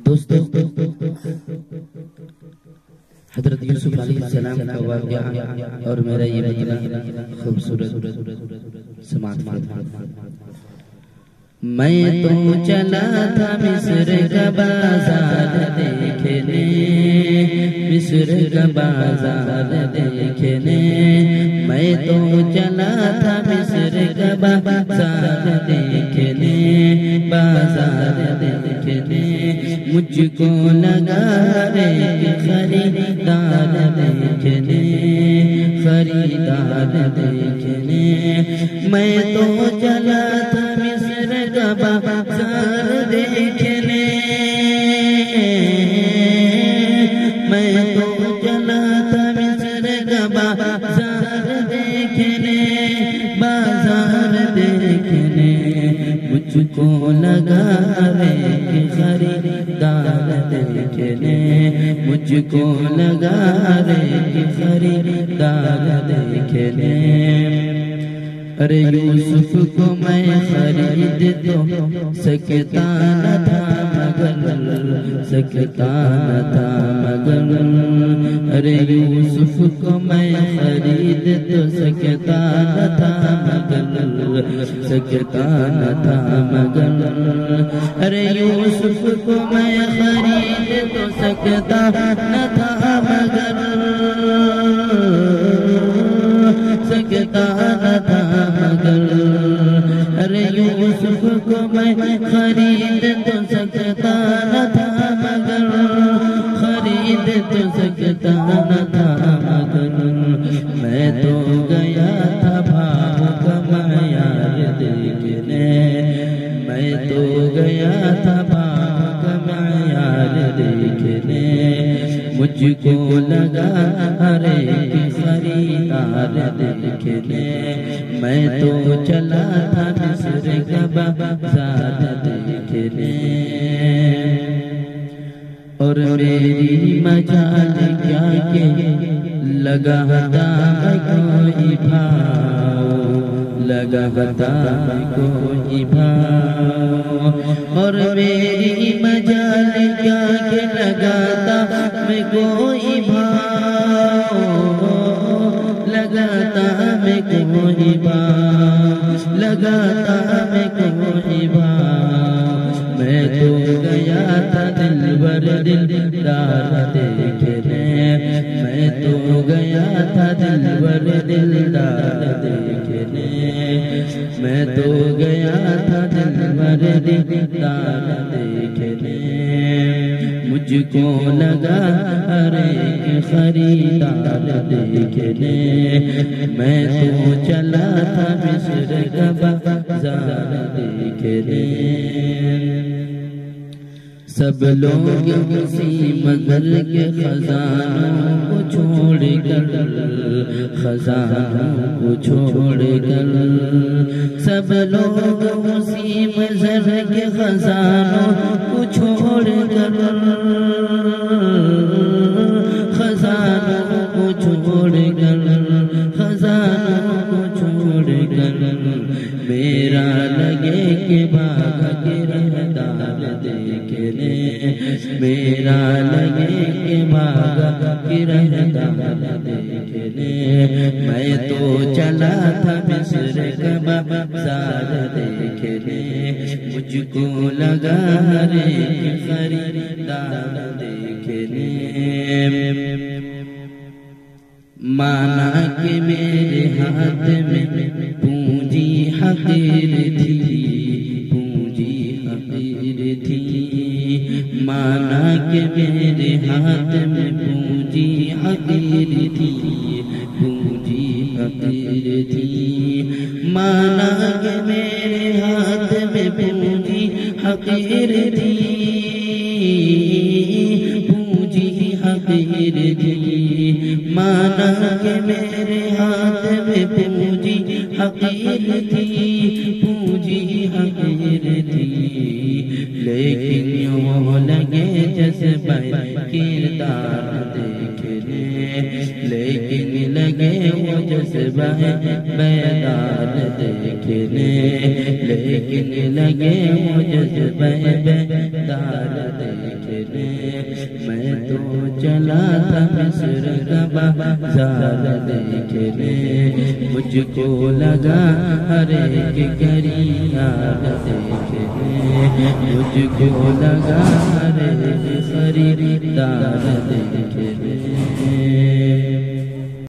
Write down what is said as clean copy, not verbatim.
دوستو حضرت یوسف علیہ السلام کا واقعہ اور میرا یہ مطلع خوبصورت سماعت فرمائیں۔ میں تو چلا تھا مصر کا بازار دیکھنے، مصر کا بازار دیکھنے، میں تو چلا تھا مصر کا بازار دیکھنے، بازار دیکھنے، مجھ کو لگا ایک خریدار دیکھنے، خریدار دیکھنے، میں تو چلا تھا مصر کا بازار دیکھنے، میں تو چلا تھا مصر کا بازار دیکھنے، بازار دیکھنے، مجھ کو لگا ایک خریدار دیکھنے، مجھ کو لگا ایک خریدار دیکھنے، ارے یوسف کو میں خرید تو سکتا نہ تھا مگر، سکتا نہ تھا مگر، ارے یوسف کو میں خرید تو سکتا نہ تھا مگر، سکتا نہ تھا مگر، ارے یوسف کو میں خرید تو سکتا نہ تھا مگر، سکتا نہ تھا مگر، ارے یوسف کو میں خرید تو سکتا نہ تھا مگر، خرید تو سکتا نہ تھا مگر، میں تو گیا تھا بھاؤ کا معیار دیکھنے، میں تو گیا تھا بھاؤ کا معیار دیکھنے، مجھ کو لگا ہر ایک خریدار دیکھنے، میں تو چلا تھا مصر کا بازار دیکھنے، اور میری مجال کیا کہ لگاتا میں کوئی بھاؤ، لگاتا میں کوئی بھاؤ، اور میری مجال کیا کہ لگاتا میں کوئی بھاؤ، لگاتا میں کوئی بھاؤ، لگاتا میں کوئی بھاؤ، میں تو گیا تھا دلبر دلدار دیکھنے، میں تو گیا تھا دلبر دلدار دیکھنے، میں تو گیا تھا دلبر دلدار دیکھنے، مجھ کو لگا ہر ایک خریدار دیکھنے، میں تو چلا تھا مصر کا بازار دیکھنے، سب لوگ اسی مگر کے خزانوں کو چھوڑ کر، خزانوں کو چھوڑ کر، سب لوگ اسی مگر کے خزانوں کو چھوڑ کر، خزانوں کو چھوڑ کر، خزانوں کو چھوڑ کر، میرا لگے کہ باغ کے رہدار دیکھنے، میرا لگے کہ باغ کے رہدار دیکھنے، میں تو چلا تھا مصر کا بازار دیکھنے، مجھ کو لگا ہر ایک خریدار دیکھنے، مانا کہ میرے ہاتھ میں پونجی حقیر تھی، پونجی حقیر تھی، مانا کہ میرے ہاتھ میں پونجی حقیر تھی، پونجی حقیر تھی، مانا کہ میرے ہاتھ میں پونجی حقیر تھی، پونجی حقیر تھی، مانا کہ میرے ہاتھ میں پونجی حقیر تھی، پونجی حقیر تھی، لیکن وہ لگے جذبہ کردار دیکھنے، لیکن لگے وہ جذبہ بیدار دیکھنے، لیکن لگے وہ جذبہ بیدار دار دیکھنے، میں تو چلا تھا مصر کا بازار دیکھنے، مجھ کو لگا ہر ایک خریدار دیکھنے، مجھ کو لگا ہر ایک خریدار دیکھنے۔